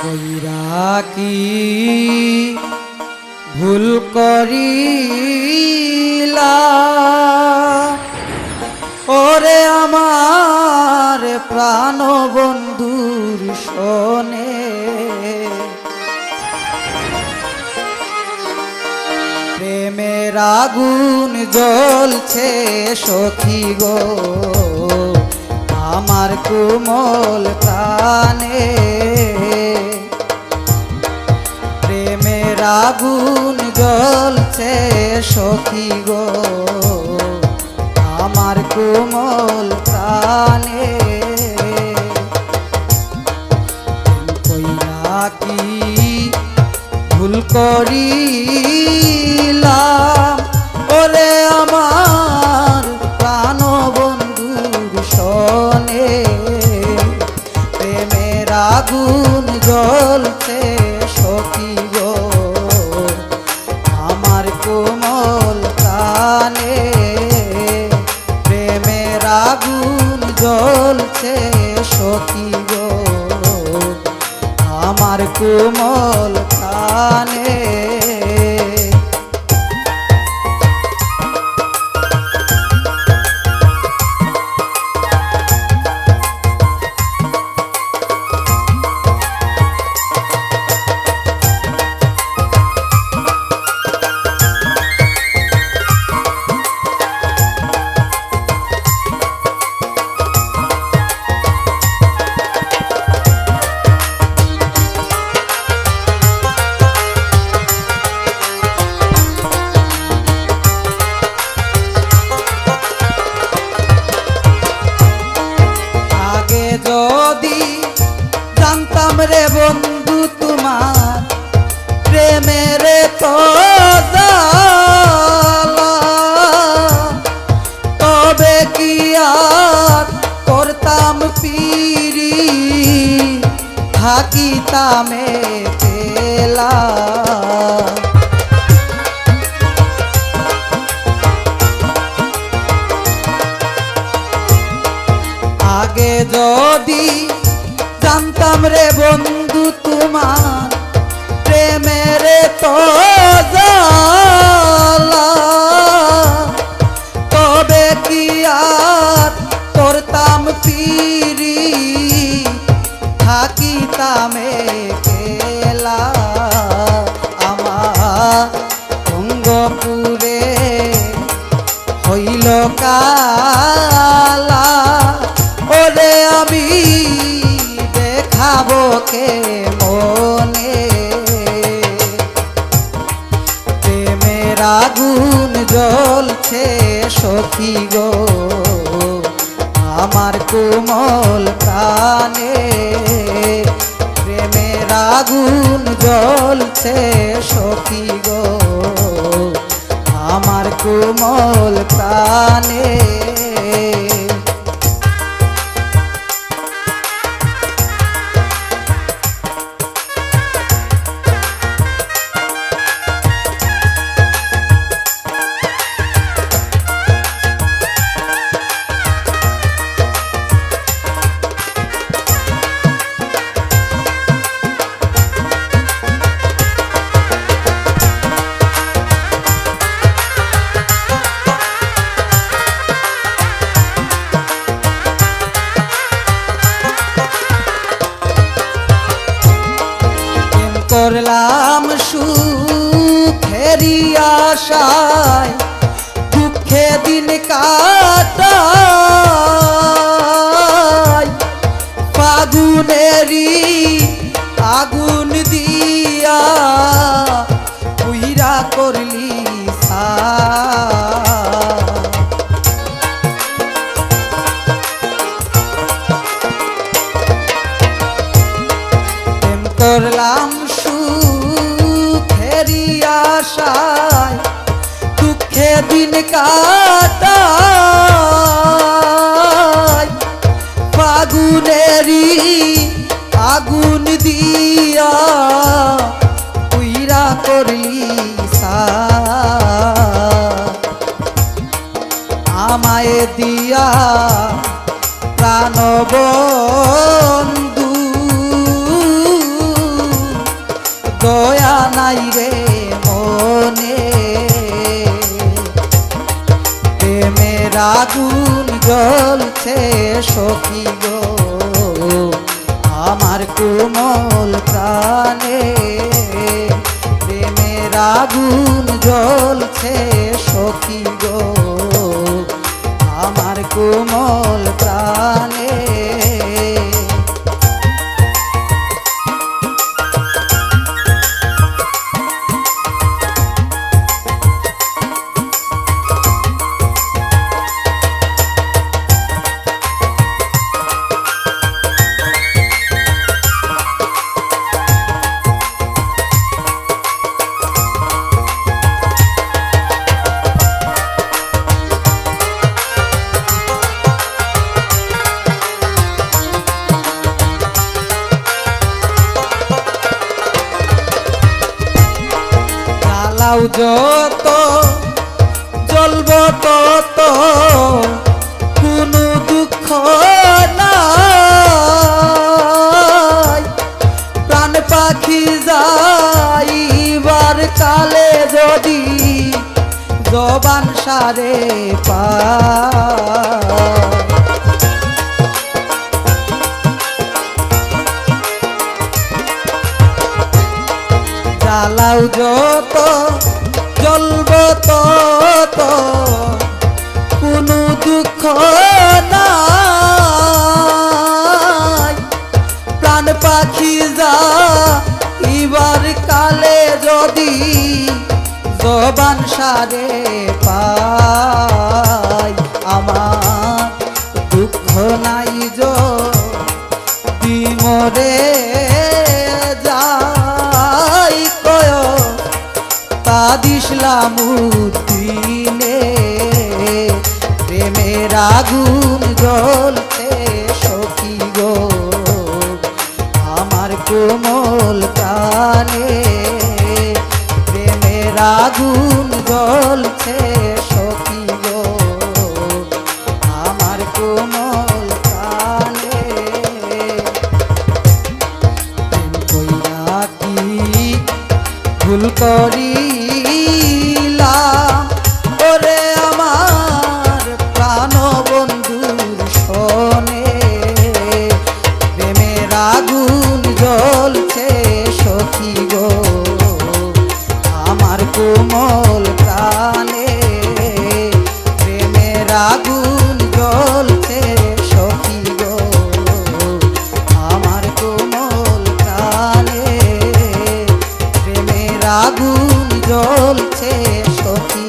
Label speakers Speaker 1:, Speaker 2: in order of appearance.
Speaker 1: কইরা কি ভুল করিলা ওরে আমার প্রাণ বন্ধুর শোনে প্রেমের আগুন জ্বলছে সখী গো আমার কোমল প্রাণে প্রেমের আগুন জ্বলছে সখী গো আমার কোমল প্রাণে কইরা কি ভুল করিলাম ওরে আমার প্রাণ বন্ধুর শোনে প্রেমের আগুন জ্বলছে সখী গো আমার কোমল প্রাণে প্রেমের আগুন জ্বলছে সখী গো আমার কোমল প্রাণে যদি জানতাম রে বন্ধু তোমার প্রেমের তো তবে কি আর করতাম পিরি থাকিতামে পেলা আগে যদি জানতাম রে বন্ধু তোমার প্রেমের তো জ্বালা তবে কি আর করতাম পিরি থাকিতামে পেলা আমার অঙ্গপুরে হইল কালা ওরে আমি দেখাবো কে মনে প্রেমের আগুন জ্বলছে সখী গো আমার কোমল প্রাণে প্রেমের আগুন জ্বলছে সখী গো আমার কোমল প্রাণে করলাম সুখেরি আশায় দুঃখে দিন কাটাই ফাগুনেরি আগুন দিয়া পুইরা করলি সা করলাম সুখেরি আশায় দুঃখে দিন কাটাই ফাগুনেরি আগুন দিয়া পুইরা করলি সা আমায় দিয়া প্রাণ বন্ধু আগুন জ্বলছে সখী গো আমার কোমল প্রাণে প্রেমের আগুন জ্বলছে সখী গো আমার কোমল প্রাণে জ্বালাও যত জ্বলব তত কোনো দুঃখ নাই প্রাণ পাখি যাইবার কালে যদি জবান সারে পায় জ্বালাও যত জ্বলব তত কোনো দুঃখ নাই প্রাণ পাখি যাইবার কালে যদি জবান সারে পায় আমার দুঃখ নাই যদি মরে দিসলামুদ্দিনে প্রেমের আগুন জ্বলছে সখী গো আমার কোমল প্রাণে প্রেমের আগুন জ্বলছে সখী গো আমার কোমল প্রাণে প্রেম কইরা কি ভুল করিলাম ওরে আমার প্রাণ বন্ধুর শোনে প্রেমের আগুন জ্বলছে সখী গো আমার কোমল প্রাণে প্রেমের আগুন জ্বলছে সখী গো আমার কোমল প্রাণে আগুন জ্বলছে সখী